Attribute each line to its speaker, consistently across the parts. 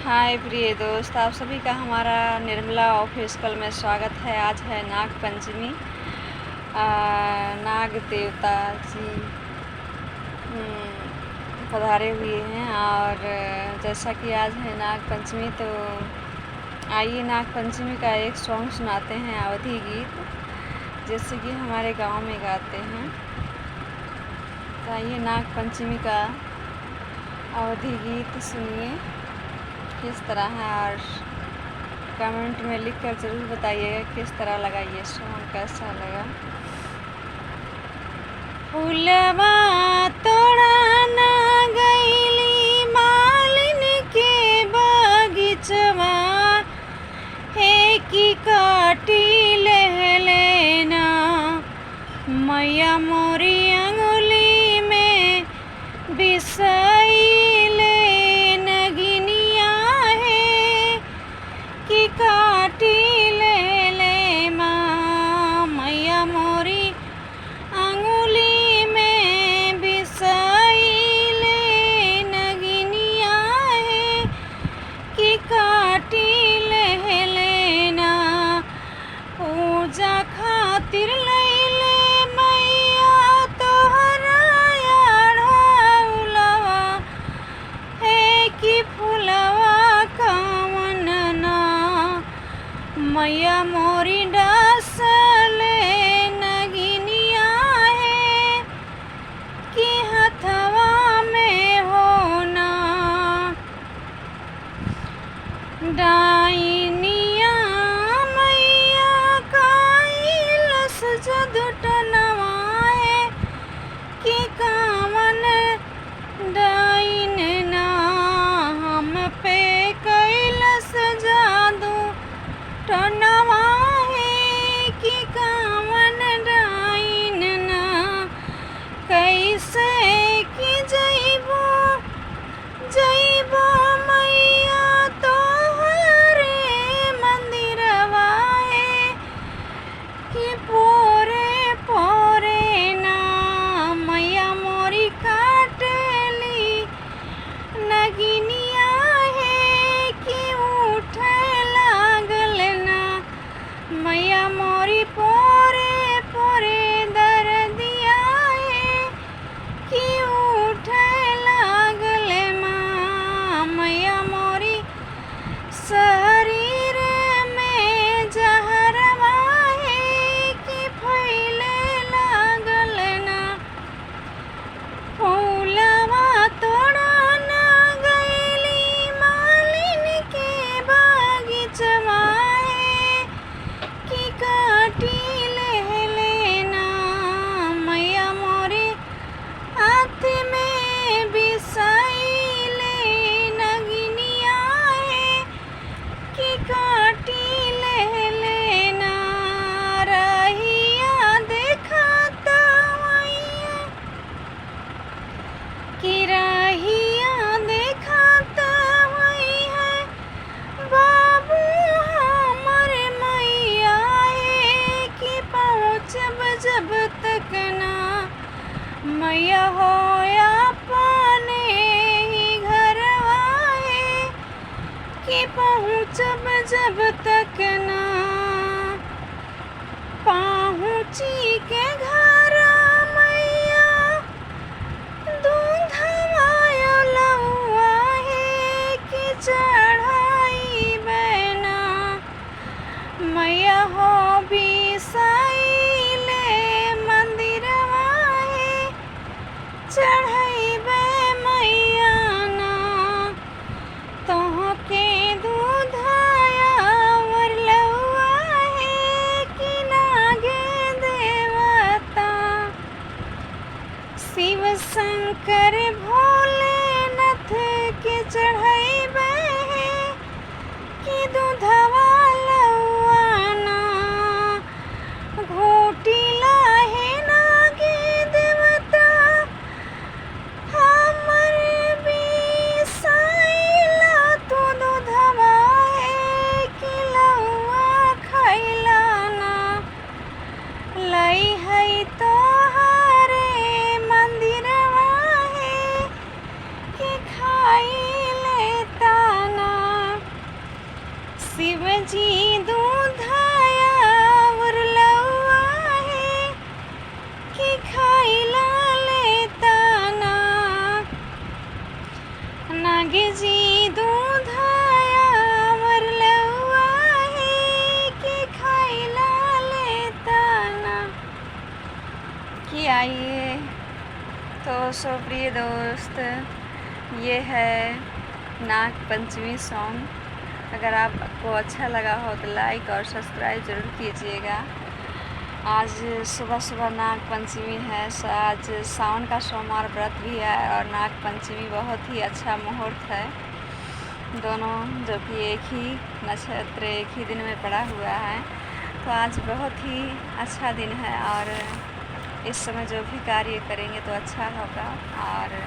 Speaker 1: हाय प्रिय दोस्त, आप सभी का हमारा निर्मला ऑफिशियल में स्वागत है। आज है नाग पंचमी। नाग देवता जी पधारे हुए हैं और जैसा कि आज है नाग पंचमी, तो आइए नाग पंचमी का एक सॉन्ग सुनाते हैं, अवधी गीत, जैसे कि हमारे गांव में गाते हैं। तो आइए नाग पंचमी का अवधी गीत सुनिए किस तरह है, और कमेंट में लिखकर ज़रूर बताइएगा किस तरह लगा ये सॉन्ग, कैसा लगा। फूलवा तोड़ा ना गईली मालिन के बगीचवा, हे की काटी ले लेना मैया मोरी अंगुली में बिसई काटी ले ले माँ मैया मोरी अंगुली में बिसाई ले नगिनिया है कि काटी ले लेना। पूजा खातिर ले ले मैया तोहरा याढ़ौलवा है कि फुलवा मैया मोरी डासले नगिनिया है कि हथवा में होना डाइनिया मैया काइलस जदुटनवा है कि कामन डाइन ना हम पे कैलस जादू टनवा है कि कामन डाइन ना कैसे कि जइबो मैया तोहरे मंदिरवा है कि पोरे पोरे ना मैया मोरी काटली नगिनिया है कि उठे मैया मोरी पोरे पोरे दर्दिया है कि उठे लागल माँ मैया मोरी शरीर में जहरवा है कि फैले लागल ना। फूलवा तोड़ा ना गईली मालिन के बगीचवा काटी ले लेना मैया मोरे हाथ में बिसाई ले नगिनिया है कि काटी ले लेना। रहिया देखता मैया कि रहिया देखता है बाबू जब तक ना मैया हो अपने ही घरवा है कि पहुँचब जब तक ना पहुँची के घर मैया दूधवा लहुआ है कि चढ़ाई बैना मैया हो बिसाई चढ़ैबे मैया ना तोहके दूधाया और लहुआ है कि नागे देवता शिव जी दूधाया उरलौआ है कि खाइला लेता नाग जी दूधाया उरलौआ है कि खाइला लेता कि आइए। तो सो प्रिय दोस्त, ये है नाग पंचमी सॉन्ग। अगर आपको अच्छा लगा हो तो लाइक और सब्सक्राइब ज़रूर कीजिएगा। आज सुबह सुबह नाग पंचमी है, आज सावन का सोमवार व्रत भी है और नाग पंचमी बहुत ही अच्छा मुहूर्त है। दोनों जो कि एक ही नक्षत्र एक ही दिन में पड़ा हुआ है, तो आज बहुत ही अच्छा दिन है और इस समय जो भी कार्य करेंगे तो अच्छा होगा। और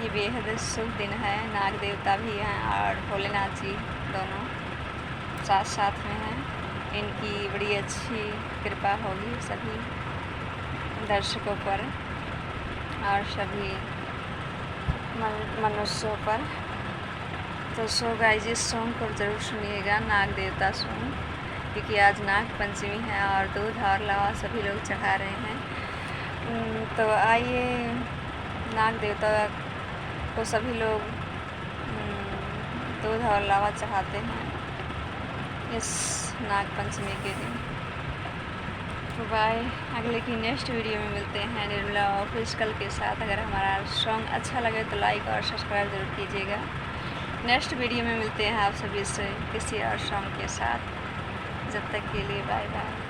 Speaker 1: ये बेहद शुभ दिन है। नाग देवता भी हैं और भोलेनाथ जी दोनों साथ साथ में हैं। इनकी बड़ी अच्छी कृपा होगी सभी दर्शकों पर और सभी मनुष्यों पर। तो सो गाइस, इस सॉन्ग को ज़रूर सुनिएगा, नाग देवता सॉन्ग, क्योंकि आज नाग पंचमी है और दूध और लावा सभी लोग चढ़ा रहे हैं। तो आइए, नाग देवता को सभी लोग दूध और लावा चढ़ाते हैं इस नाग पंचमी के दिन। तो बाय, अगले की नेक्स्ट वीडियो में मिलते हैं निर्मला ऑफिशियल के साथ। अगर हमारा सॉन्ग अच्छा लगे तो लाइक और सब्सक्राइब ज़रूर कीजिएगा। नेक्स्ट वीडियो में मिलते हैं आप सभी से किसी और सॉन्ग के साथ। जब तक के लिए बाय बाय।